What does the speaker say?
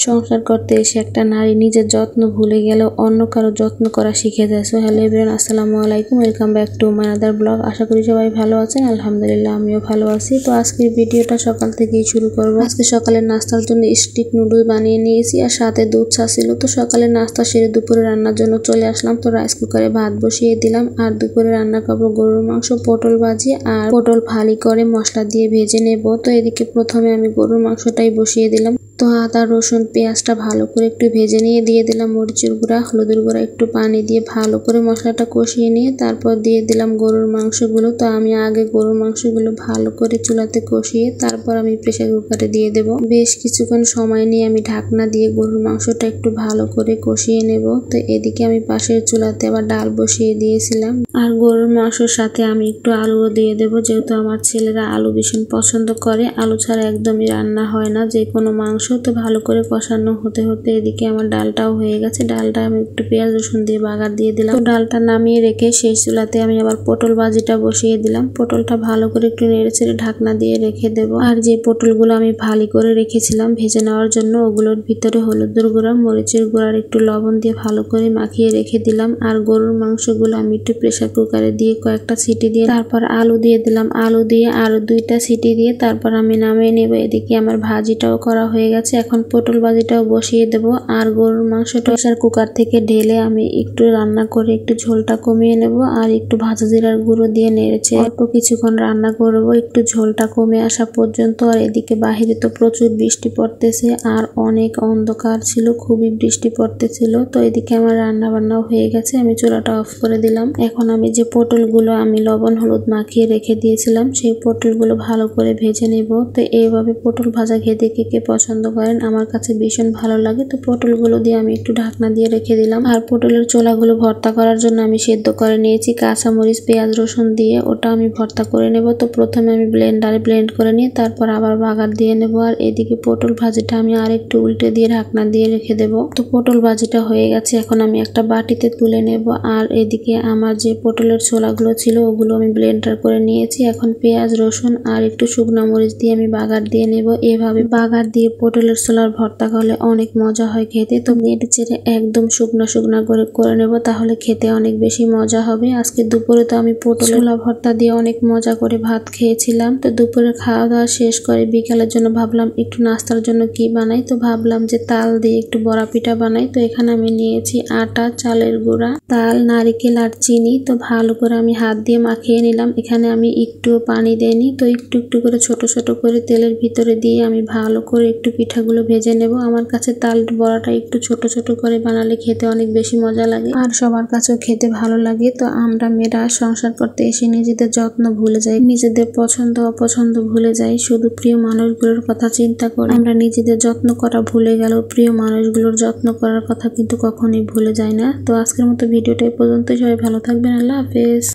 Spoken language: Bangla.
সংসার করতে এসে একটা নারী নিজের যত্ন ভুলে গেলেও অন্য কারো যত্ন করা শিখে যায়। সো হ্যালো এভরিওয়ান, আসসালামু আলাইকুম, welcome back to my other blog. আশা করি সবাই ভালো আছেন। আলহামদুলিল্লাহ আমিও ভালো আছি। তো আজকের ভিডিওটা সকাল থেকেই শুরু করবো। আজকে সকালের নাস্তার জন্য স্টিক নুডল বানিয়ে নিয়েছি আর সাথে দুধ চা ছিল। তো সকালের নাস্তা সেরে দুপুরে রান্নার জন্য চলে আসলাম। তো রাইস কুকারে ভাত বসিয়ে দিলাম আর দুপুরে রান্না করবো গরুর মাংস, পটল ভাজি আর পটল ফালি করে মশলা দিয়ে ভেজে নেব। তো এদিকে প্রথমে আমি গরুর মাংসটাই বসিয়ে দিলাম। তো আদা রসুন পেঁয়াজটা ভালো করে একটু ভেজে নিয়ে দিয়ে দিলাম মরিচের গুঁড়া, হলুদের গুঁড়া, একটু পানি দিয়ে ভালো করে মশলাটা কষিয়ে নিয়ে তারপর দিয়ে দিলাম গরুর মাংসগুলো। তো আমি আগে গরুর মাংসগুলো ভালো করে চুলাতে কষিয়ে তারপর আমি প্রেসার কুকারে দিয়ে দেব। বেশ কিছুক্ষণ সময় নিয়ে আমি ঢাকনা দিয়ে গরুর মাংসটা একটু ভালো করে কষিয়ে নেব। তো এদিকে আমি পাশের চুলাতে আবার ডাল বসিয়ে দিয়েছিলাম আর গরুর মাংসের সাথে আমি একটু আলুও দিয়ে দেবো, যেহেতু আমার ছেলেরা আলু ভীষণ পছন্দ করে। আলু ছাড়া একদমই রান্না হয় না যে কোনো মাংস। তো ভালো করে কষানো হতে হতে এদিকে আমার ডালটাও হয়ে গেছে। ডালটা আমি একটু পেঁয়াজ রসুন দিয়ে বাগার দিয়ে দিলাম। তো ডালটা নামিয়ে রেখে সেই চুলাতে আমি আবার পটল ভাজিটা বসিয়ে দিলাম। পটলটা ভালো করে একটু নেড়ে ছেড়ে ঢাকনা দিয়ে রেখে দেব। আর যে পটলগুলো আমি ভালি করে রেখেছিলাম ভেজে নেওয়ার জন্য, ওগুলোর ভিতরে হলুদের গুঁড়া, মরিচের গুঁড়া আর একটু লবণ দিয়ে ভালো করে মাখিয়ে রেখে দিলাম। আর গরুর মাংসগুলো আমি একটু প্রেসার কুকারে দিয়ে কয়েকটা সিটি দিয়ে তারপর আলু দিয়ে দিলাম। আলু দিয়ে আরো 2টা সিটি দিয়ে তারপর আমি নামিয়ে নেব। এদিকে আমার ভাজিটাও করা হয়ে গেছে। এখন পটল ভাজিটাও বসিয়ে দেব আর গরুর মাংসটা প্রেসার কুকার থেকে ঢেলে আমি একটু রান্না করে একটু ঝোলটা কমিয়ে নেব আর একটু ভাজা জিরার গুঁড়ো দিয়ে নেড়েছে অল্প কিছুক্ষণ রান্না করব একটু ঝোলটা কমে আসা পর্যন্ত। আর এদিকে বাহিরে তো প্রচুর বৃষ্টি পড়তেছে আর অনেক অন্ধকার ছিল, খুবই বৃষ্টি পড়তেছিল। তো এদিকে আমার রান্না বান্নাও হয়ে গেছে, আমি চুলাটা অফ করে দিলাম। এখন আমি যে পটলগুলো আমি লবণ হলুদ মাখিয়ে রেখে দিয়েছিলাম সেই পটলগুলো ভালো করে ভেজে নেব। তো এইভাবে পটল ভাজা খেতে কে কে পছন্দ করেন, আমার কাছে ভীষণ ভালো লাগে। তো পটলগুলো দিয়ে আমি একটু ঢাকনা দিয়ে রেখে দিলাম। আর পটলের ছোলাগুলো ভর্তা করার জন্য আমি সেদ্ধ করে নিয়েছি কাঁচামরিচ পেঁয়াজ রসুন দিয়ে, ওটা আমি ভর্তা করে নেব। তো প্রথমে আমি ব্লেন্ডারে ব্লেন্ড করে নিয়ে তারপর আবার বাগার দিয়ে নেব। আর এদিকে পটল ভাজিটা আমি আর একটু উল্টে দিয়ে ঢাকনা দিয়ে রেখে দেব। তো পটল ভাজিটা হয়ে গেছে, এখন আমি একটা বাটিতে তুলে নেব। আর এদিকে আমার যে পটলের ছোলাগুলো ছিল ওগুলো আমি ব্লেন্ডার করে নিয়েছি। এখন পেঁয়াজ রসুন আর একটু শুকনো মরিচ দিয়ে আমি বাগার দিয়ে নেব। এভাবে বাগার দিয়ে পটলের ছোলার ভর্তা করলে অনেক মজা হয় খেতে। তো নেড়ে চেড়ে একদম শুকনা শুকনা করে নেব, তাহলে খেতে অনেক বেশি মজা হবে। আজকে দুপুরে তো আমি পটল ছোলা ভর্তা দিয়ে অনেক মজা করে ভাত খেয়েছিলাম। তো দুপুরে খাওয়া দাওয়া শেষ করে বিকালের জন্য ভাবলাম একটু নাস্তার জন্য কি বানাই। তো ভাবলাম যে তাল দিয়ে একটু বড়া পিঠা বানাই। তো এখানে আমি নিয়েছি আটা, চালের গুঁড়া, তাল, নারিকেল আর চিনি। তো ভালো করে আমি হাত দিয়ে মাখিয়ে নিলাম। এখানে আমি একটুও পানি দেইনি। তো একটু একটু করে ছোট ছোট করে তেলের ভিতরে দিয়ে আমি ভালো করে একটু পিঠাগুলো ভেজে নেব। আমার কাছে তাল বড়াটা একটু ছোট ছোট করে বানালে খেতে অনেক বেশি মজা লাগে আর সবার কাছেও খেতে ভালো লাগে। তো আমরা মেয়েরা সংসার করতে এসে নিজেদের যত্ন ভুলে যাই, নিজেদের পছন্দ অপছন্দ ভুলে যাই, শুধু প্রিয় মানুষগুলোর কথা চিন্তা করে আমরা নিজেদের যত্ন করা ভুলে গেলেও প্রিয় মানুষগুলোর যত্ন করার কথা কিন্তু কখনোই ভুলে যায় না। তো আজকের মতো ভিডিওটা এই পর্যন্ত, সবাই ভালো থাকবেন, আল্লাহ হাফেজ।